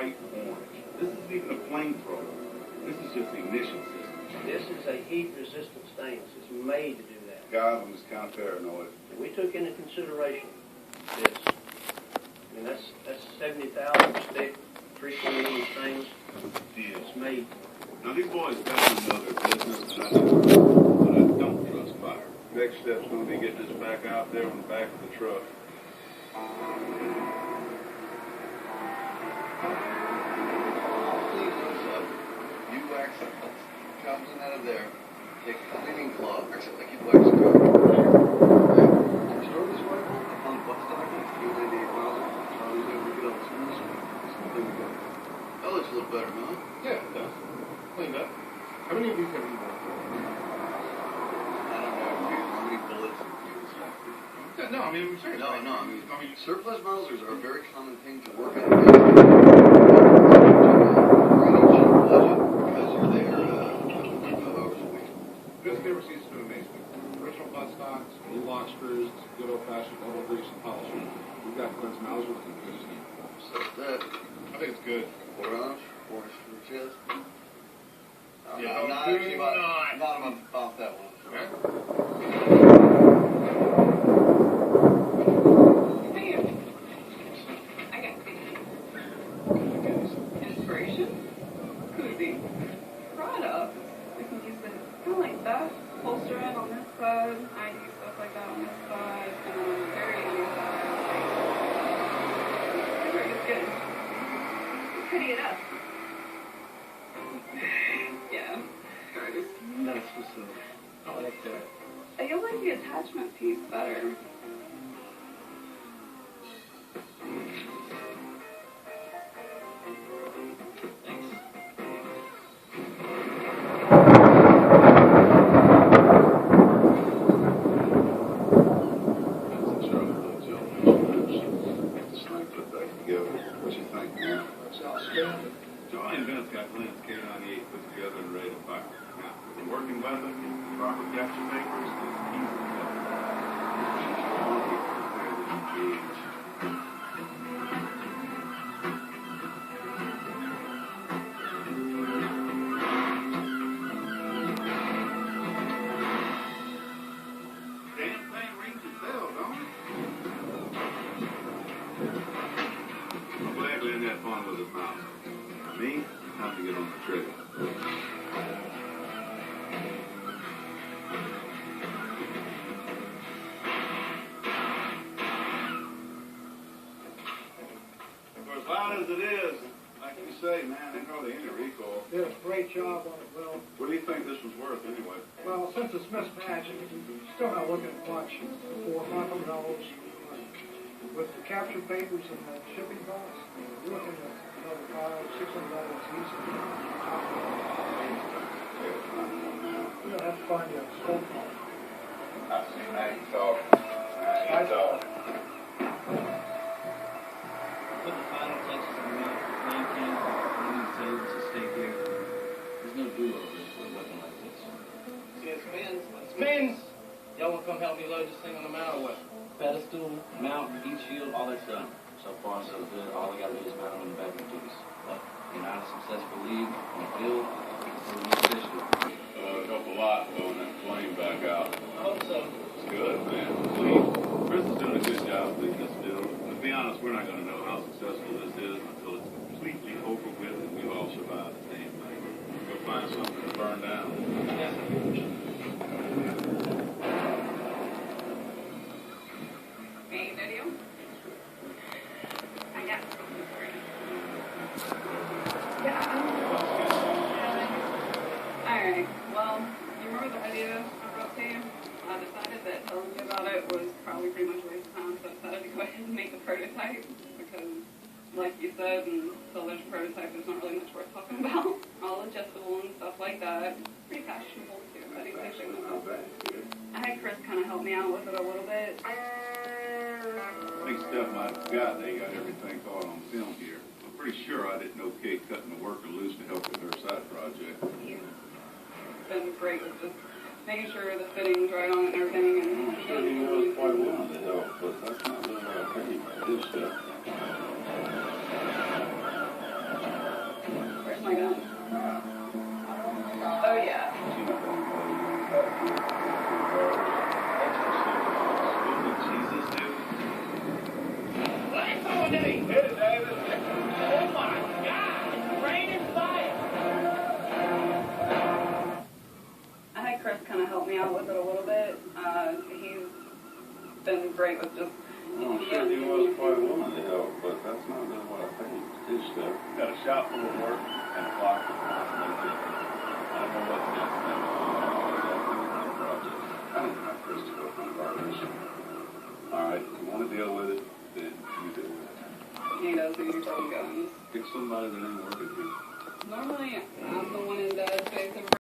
bright orange. This isn't even a flamethrower. This is just the ignition system. This is a heat-resistant stainless. It's made to do that. God, I'm just kind of paranoid. We took into consideration this. I mean, that's 70,000 stick, 320 stainless. Yeah. It's made. Now, these boys definitely know their business, and I do, but I don't trust fire. Next step's going to be getting this back out there on the back of the truck. You wax it. Comes in out of there. Take a cleaning cloth. Except like you wax it. Store this way. On the bus stop. You lay the nozzle. Charlie's over to get all the screws. There we go. That looks a little better, huh? Yeah, it does. Cleaned up. How many of these have you worked for? I don't know. How many bullets and fuse? Yeah, no, I mean, I'm serious. No, I mean, surplus Mausers are a very common thing to work in. Just never seems to amaze me. Original butt stocks, new lock screws, good old-fashioned double grease and polishing. We've got Glenn's Mauser looking good as new. So that, I think it's good. 4 ounce for the chest. Yeah, I'm not about that one. Okay. I got inspiration. Could be product. We can use it kind of like that. Holster it on this side. I use stuff like that on this side, and on the very inside. It's good. Pretty it up. Yeah. That's what's up. I like that. I feel like the attachment piece better. What you think, man? Johnny and Vince got Glenn's K98 put together and ready to fire. Now, with a working weapon, proper capture papers, it's easy to tell. Damn thing rings its bell, don't it? I'm glad we didn't have fun with his mouse. Me, time to get on the trigger. For as loud as it is, like you say, man, ain't hardly any recoil. Did a great job on it, Will. What do you think this was worth, anyway? Well, since it's mismatched, still not looking at much. $400 with the capture papers and the shipping costs. You're looking at another $500-600 easy. We're gonna have to find you a scope part. I see. Now you talk. Now you talk. Put the final touches on the main can. We need to tell you to stay here. There's no do-over for a weapon like this. See, it spins. It spins! Y'all want to come help me load this thing on the mount or what? Pedestal, mount, heat shield, all that's done. So far, so good. All I got to do is mount them in the back of the case. But you're not a successful lead on the field. So we need fish with it. It'll help a lot blowing that flame back out. I hope so. It's good, man. Please. Chris is doing a good job leading this deal. To be honest, we're not going to know how successful this is until it's completely over with and we all survive the same thing. We'll find something to burn down. Yes. Hey, video. I got something for you. Yeah. Alright, well, you remember the idea I wrote to you? I decided that telling you about it was probably pretty much a waste of time, so I decided to go ahead and make a prototype, because, like you said, until there's a prototype, there's not really much worth talking about. All adjustable and stuff like that. Pretty fashionable, too. I had Chris kind of help me out with it a little bit. I think Steph might have forgot they got everything caught on film here. I'm pretty sure I didn't know Kate cutting the worker loose to help with her side project. Yeah. Been great with just making sure the fitting's right on and everything. And I'm sure he knows quite well to help, but that's not really what I think he did stuff. Hey, David. Oh, my God. Rain and fire. I had Chris kind of help me out with it a little bit. He's been great with just. Well, I'm sure he was quite willing to help, but that's not really what I think. His stuff. Got a shop full of work and a clock that's constantly ticking. I don't know what's next thing on the project. I don't have Chris to go from the garbage. All right, if you want to deal with it, then you deal with it. He knows who you're going. Pick somebody that ain't working here.